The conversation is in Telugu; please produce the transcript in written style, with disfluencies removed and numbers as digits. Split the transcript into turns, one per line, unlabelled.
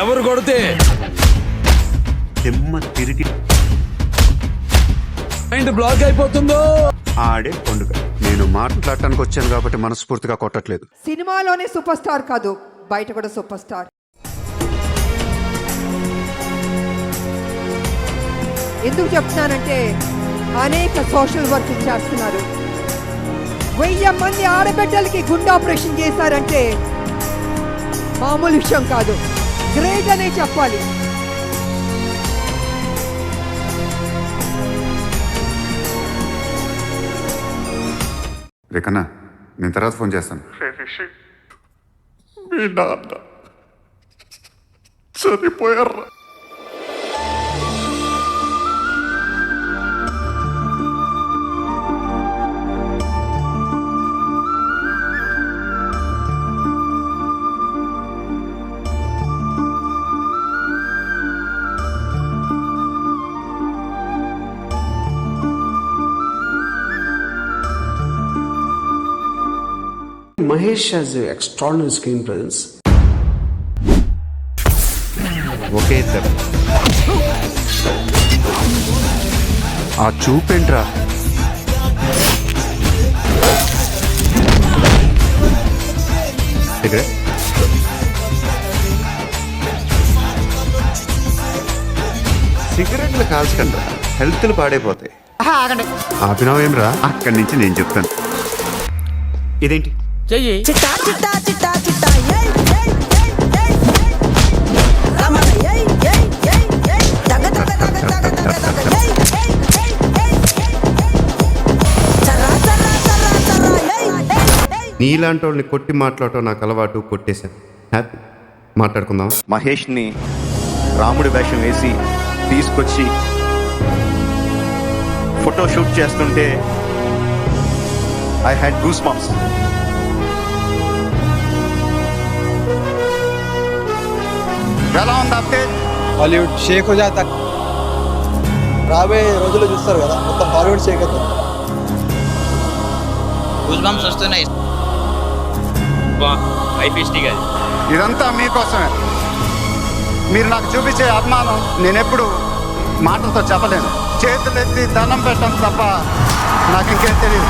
ఎవరు కొడితే
దిమ్మ తిరిగి
మైండ్ బ్లాక్ అయిపోతుందో
ఆడే పండుగ. నేను మాట్లాడటానికి వచ్చాను కాబట్టి మనస్ఫూర్తిగా కొట్టట్లేదు.
సినిమాలోనే సూపర్ స్టార్ కాదు, బయట కూడా సూపర్ స్టార్. ఎందుకు చెప్తున్నానంటే అనేక సోషల్ వర్క్ చేస్తున్నారు. 1000 మంది ఆడబిడ్డలకి గుండె ఆపరేషన్ చేశారంటే మామూలు విషయం కాదు, గ్రేట్ అనే చెప్పాలి.
రేఖన్నా, నేను తర్వాత ఫోన్ చేస్తాను.
మీ నాన్న చనిపోయారు.
Mahesh has an extraordinary screen presence.
ఒకే దెబ్బ. ఆ చూపేంట్రా? ఇక్కడ సిగరెట్లు కాల్చకండి, హెల్త్లు పాడైపోతాయి. ఆపినావేం రా? అక్కడి నుంచి నేను చెప్తాను. ఇదేంటి
చెయ్యి
చిట్టా చిట్టా చిట్టా చిట్టా ఏయ్ ఏయ్ ఏయ్ రమణ ఏయ్ ఏయ్ ఏయ్ ఏయ్ దగ దగ దగ దగ దగ దగ ఏయ్ ఏయ్ ఏయ్ చర్రా చర్రా చర్రా చర్రా ఏయ్ ఏయ్.
నీలాంటి వాళ్ళని కొట్టి మాట్లాడటం నాకు అలవాటు, కొట్టేశాను. హ్యాపీ మాట్లాడుకుందాం.
మహేష్ని రాముడి వేషం వేసి తీసుకొచ్చి ఫోటో షూట్ చేస్తుంటే ఐ హ్యాడ్ గూస్ బంప్స్. ఎలా ఉంది అప్డేట్?
హాలీవుడ్ షేక్ హో జాతా. రాబోయే రోజుల్లో చూస్తారు కదా, మొత్తం హాలీవుడ్ షేక్ అవుతుంది.
గూస్బంప్స్ వస్తున్నాయి.
ఇదంతా మీకోసమే. మీరు నాకు చూపించే అభిమానం నేనెప్పుడు మాటలతో చెప్పలేను. చేతులెత్తి దండం పెట్టడం తప్ప నాకు ఇంకేం తెలియదు.